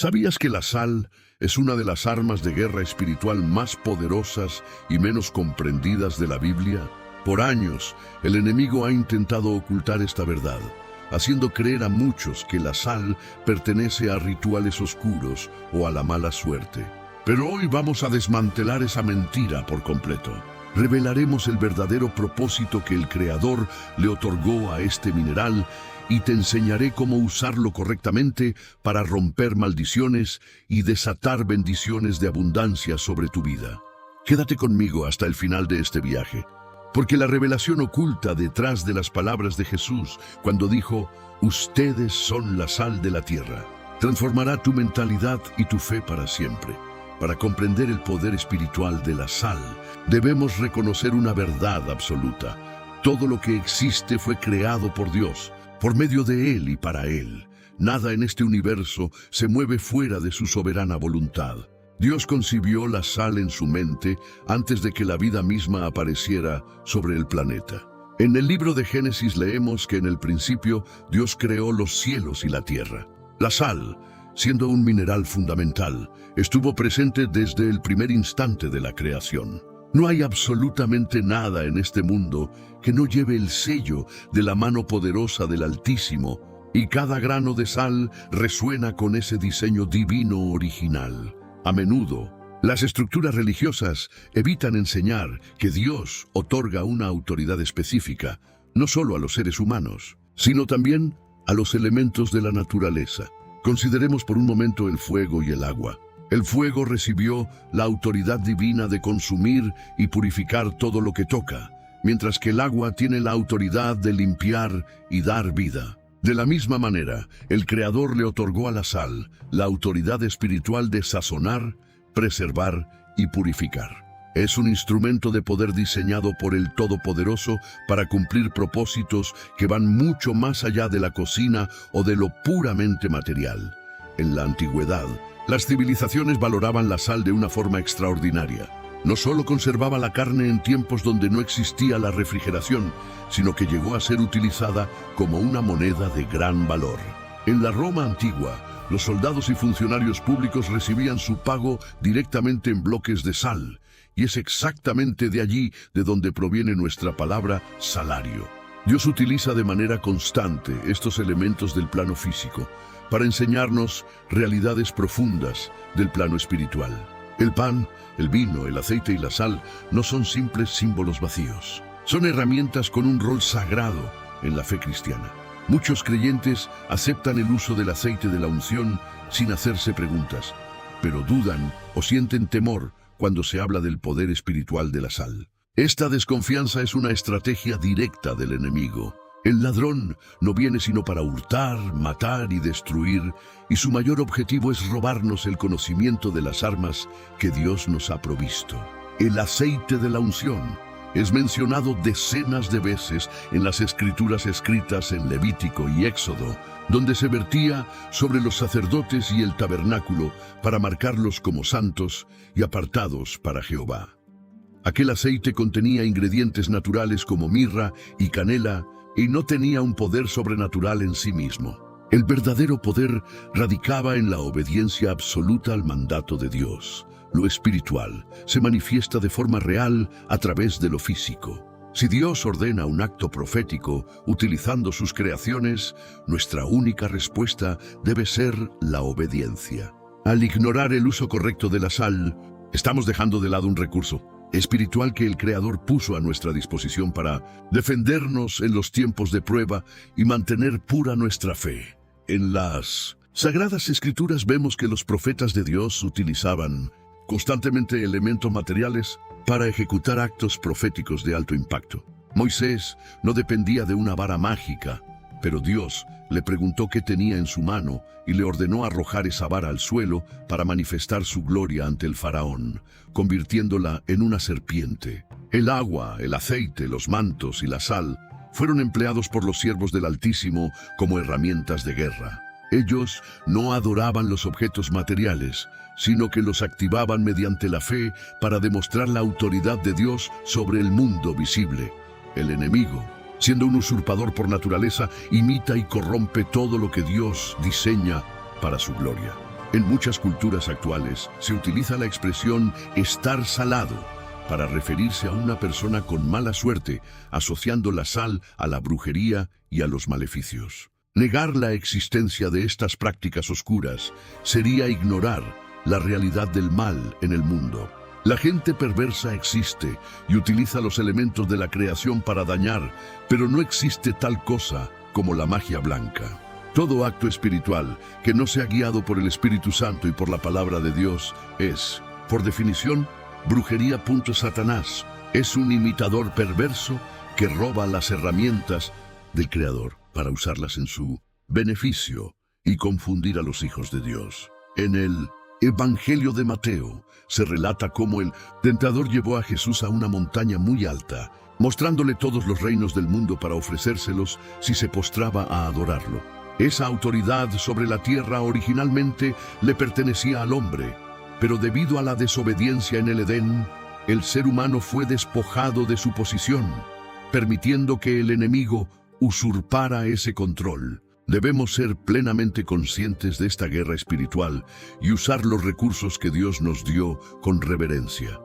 ¿Sabías que la sal es una de las armas de guerra espiritual más poderosas y menos comprendidas de la Biblia? Por años, el enemigo ha intentado ocultar esta verdad, haciendo creer a muchos que la sal pertenece a rituales oscuros o a la mala suerte. Pero hoy vamos a desmantelar esa mentira por completo. Revelaremos el verdadero propósito que el Creador le otorgó a este mineral y te enseñaré cómo usarlo correctamente para romper maldiciones y desatar bendiciones de abundancia sobre tu vida. Quédate conmigo hasta el final de este viaje, porque la revelación oculta detrás de las palabras de Jesús, cuando dijo, «Ustedes son la sal de la tierra», transformará tu mentalidad y tu fe para siempre. Para comprender el poder espiritual de la sal, debemos reconocer una verdad absoluta. Todo lo que existe fue creado por Dios, por medio de Él y para Él. Nada en este universo se mueve fuera de su soberana voluntad. Dios concibió la sal en su mente antes de que la vida misma apareciera sobre el planeta. En el libro de Génesis leemos que en el principio Dios creó los cielos y la tierra. La sal, siendo un mineral fundamental, estuvo presente desde el primer instante de la creación. No hay absolutamente nada en este mundo que no lleve el sello de la mano poderosa del Altísimo, y cada grano de sal resuena con ese diseño divino original. A menudo, las estructuras religiosas evitan enseñar que Dios otorga una autoridad específica, no solo a los seres humanos, sino también a los elementos de la naturaleza. Consideremos por un momento el fuego y el agua. El fuego recibió la autoridad divina de consumir y purificar todo lo que toca, mientras que el agua tiene la autoridad de limpiar y dar vida. De la misma manera, el Creador le otorgó a la sal la autoridad espiritual de sazonar, preservar y purificar. Es un instrumento de poder diseñado por el Todopoderoso para cumplir propósitos que van mucho más allá de la cocina o de lo puramente material. En la antigüedad, las civilizaciones valoraban la sal de una forma extraordinaria. No solo conservaba la carne en tiempos donde no existía la refrigeración, sino que llegó a ser utilizada como una moneda de gran valor. En la Roma antigua, los soldados y funcionarios públicos recibían su pago directamente en bloques de sal, y es exactamente de allí de donde proviene nuestra palabra salario. Dios utiliza de manera constante estos elementos del plano físico para enseñarnos realidades profundas del plano espiritual. El pan, el vino, el aceite y la sal no son simples símbolos vacíos. Son herramientas con un rol sagrado en la fe cristiana. Muchos creyentes aceptan el uso del aceite de la unción sin hacerse preguntas, pero dudan o sienten temor cuando se habla del poder espiritual de la sal. Esta desconfianza es una estrategia directa del enemigo. El ladrón no viene sino para hurtar, matar y destruir, y su mayor objetivo es robarnos el conocimiento de las armas que Dios nos ha provisto. El aceite de la unción es mencionado decenas de veces en las escrituras escritas en Levítico y Éxodo, donde se vertía sobre los sacerdotes y el tabernáculo para marcarlos como santos y apartados para Jehová. Aquel aceite contenía ingredientes naturales como mirra y canela, y no tenía un poder sobrenatural en sí mismo. El verdadero poder radicaba en la obediencia absoluta al mandato de Dios. Lo espiritual se manifiesta de forma real a través de lo físico. Si Dios ordena un acto profético utilizando sus creaciones, nuestra única respuesta debe ser la obediencia. Al ignorar el uso correcto de la sal, estamos dejando de lado un recurso espiritual que el Creador puso a nuestra disposición para defendernos en los tiempos de prueba y mantener pura nuestra fe. En las Sagradas Escrituras vemos que los profetas de Dios utilizaban constantemente elementos materiales para ejecutar actos proféticos de alto impacto. Moisés no dependía de una vara mágica, pero Dios le preguntó qué tenía en su mano y le ordenó arrojar esa vara al suelo para manifestar su gloria ante el faraón, convirtiéndola en una serpiente. El agua, el aceite, los mantos y la sal fueron empleados por los siervos del Altísimo como herramientas de guerra. Ellos no adoraban los objetos materiales, sino que los activaban mediante la fe para demostrar la autoridad de Dios sobre el mundo visible. El enemigo, siendo un usurpador por naturaleza, imita y corrompe todo lo que Dios diseña para su gloria. En muchas culturas actuales se utiliza la expresión estar salado para referirse a una persona con mala suerte, asociando la sal a la brujería y a los maleficios. Negar la existencia de estas prácticas oscuras sería ignorar la realidad del mal en el mundo. La gente perversa existe y utiliza los elementos de la creación para dañar, pero no existe tal cosa como la magia blanca. Todo acto espiritual que no sea guiado por el Espíritu Santo y por la palabra de Dios es, por definición, brujería. Satanás es un imitador perverso que roba las herramientas del Creador para usarlas en su beneficio y confundir a los hijos de Dios. En el Evangelio de Mateo se relata cómo el tentador llevó a Jesús a una montaña muy alta, mostrándole todos los reinos del mundo para ofrecérselos si se postraba a adorarlo. Esa autoridad sobre la tierra originalmente le pertenecía al hombre, pero debido a la desobediencia en el Edén, el ser humano fue despojado de su posición, permitiendo que el enemigo usurpara ese control. Debemos ser plenamente conscientes de esta guerra espiritual y usar los recursos que Dios nos dio con reverencia.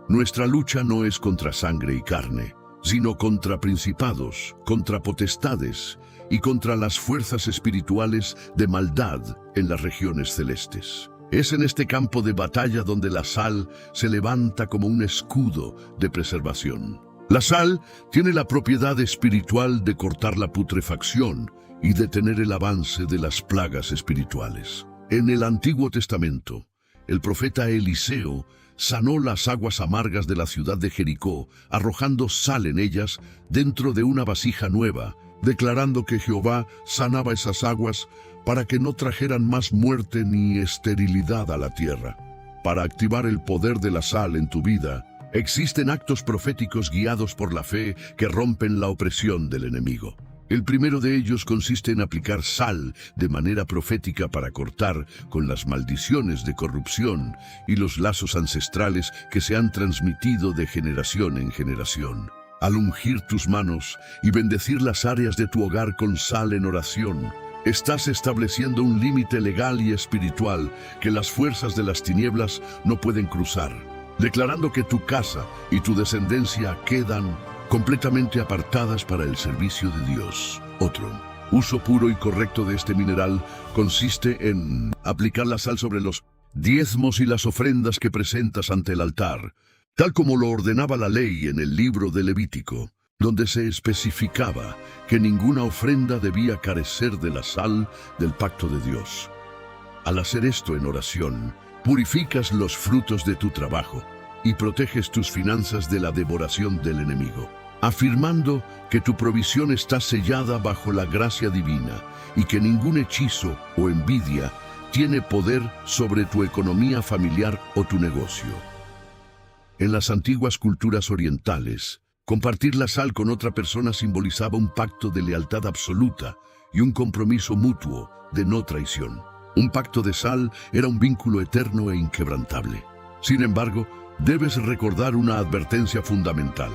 Nuestra lucha no es contra sangre y carne, sino contra principados, contra potestades y contra las fuerzas espirituales de maldad en las regiones celestes. Es en este campo de batalla donde la sal se levanta como un escudo de preservación. La sal tiene la propiedad espiritual de cortar la putrefacción y detener el avance de las plagas espirituales. En el Antiguo Testamento, el profeta Eliseo sanó las aguas amargas de la ciudad de Jericó, arrojando sal en ellas dentro de una vasija nueva, declarando que Jehová sanaba esas aguas para que no trajeran más muerte ni esterilidad a la tierra. Para activar el poder de la sal en tu vida, existen actos proféticos guiados por la fe que rompen la opresión del enemigo. El primero de ellos consiste en aplicar sal de manera profética para cortar con las maldiciones de corrupción y los lazos ancestrales que se han transmitido de generación en generación. Al ungir tus manos y bendecir las áreas de tu hogar con sal en oración, estás estableciendo un límite legal y espiritual que las fuerzas de las tinieblas no pueden cruzar, declarando que tu casa y tu descendencia quedan completamente apartadas para el servicio de Dios. Otro uso puro y correcto de este mineral consiste en aplicar la sal sobre los diezmos y las ofrendas que presentas ante el altar, tal como lo ordenaba la ley en el libro de Levítico, donde se especificaba que ninguna ofrenda debía carecer de la sal del pacto de Dios. Al hacer esto en oración, purificas los frutos de tu trabajo y proteges tus finanzas de la devoración del enemigo, afirmando que tu provisión está sellada bajo la gracia divina y que ningún hechizo o envidia tiene poder sobre tu economía familiar o tu negocio. En las antiguas culturas orientales, compartir la sal con otra persona simbolizaba un pacto de lealtad absoluta y un compromiso mutuo de no traición. Un pacto de sal era un vínculo eterno e inquebrantable. Sin embargo, debes recordar una advertencia fundamental.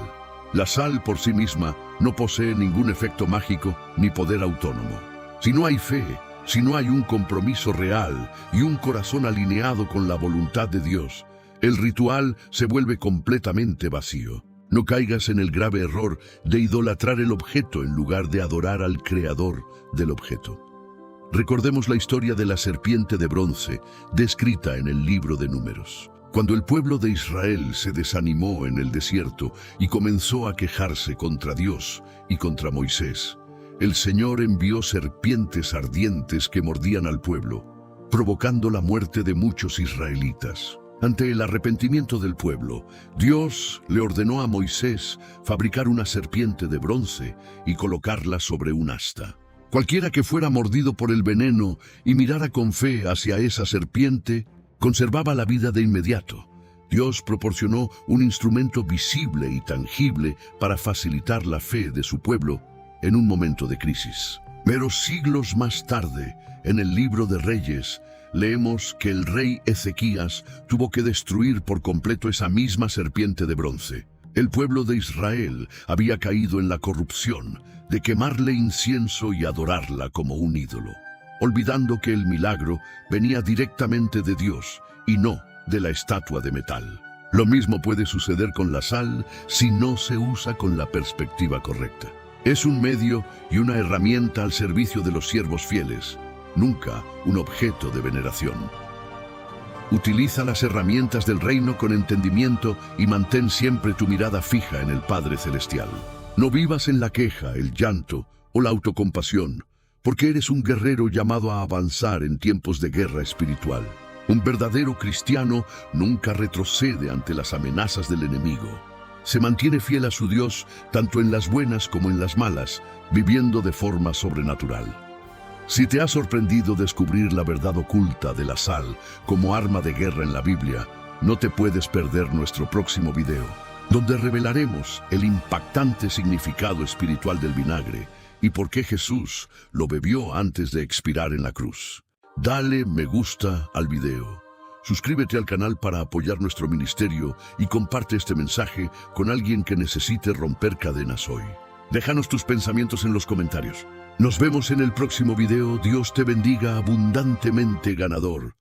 La sal por sí misma no posee ningún efecto mágico ni poder autónomo. Si no hay fe, si no hay un compromiso real y un corazón alineado con la voluntad de Dios, el ritual se vuelve completamente vacío. No caigas en el grave error de idolatrar el objeto en lugar de adorar al creador del objeto. Recordemos la historia de la serpiente de bronce descrita en el libro de Números. Cuando el pueblo de Israel se desanimó en el desierto y comenzó a quejarse contra Dios y contra Moisés, el Señor envió serpientes ardientes que mordían al pueblo, provocando la muerte de muchos israelitas. Ante el arrepentimiento del pueblo, Dios le ordenó a Moisés fabricar una serpiente de bronce y colocarla sobre un asta. Cualquiera que fuera mordido por el veneno y mirara con fe hacia esa serpiente, conservaba la vida de inmediato. Dios proporcionó un instrumento visible y tangible para facilitar la fe de su pueblo en un momento de crisis. Pero siglos más tarde, en el libro de Reyes, leemos que el rey Ezequías tuvo que destruir por completo esa misma serpiente de bronce. El pueblo de Israel había caído en la corrupción de quemarle incienso y adorarla como un ídolo. olvidando que el milagro venía directamente de Dios y no de la estatua de metal. Lo mismo puede suceder con la sal si no se usa con la perspectiva correcta. Es un medio y una herramienta al servicio de los siervos fieles, nunca un objeto de veneración. Utiliza las herramientas del reino con entendimiento y mantén siempre tu mirada fija en el Padre Celestial. No vivas en la queja, el llanto o la autocompasión, porque eres un guerrero llamado a avanzar en tiempos de guerra espiritual. Un verdadero cristiano nunca retrocede ante las amenazas del enemigo. Se mantiene fiel a su Dios tanto en las buenas como en las malas, viviendo de forma sobrenatural. Si te ha sorprendido descubrir la verdad oculta de la sal como arma de guerra en la Biblia, no te puedes perder nuestro próximo video, donde revelaremos el impactante significado espiritual del vinagre y por qué Jesús lo bebió antes de expirar en la cruz. Dale me gusta al video. Suscríbete al canal para apoyar nuestro ministerio y comparte este mensaje con alguien que necesite romper cadenas hoy. Déjanos tus pensamientos en los comentarios. Nos vemos en el próximo video. Dios te bendiga abundantemente, ganador.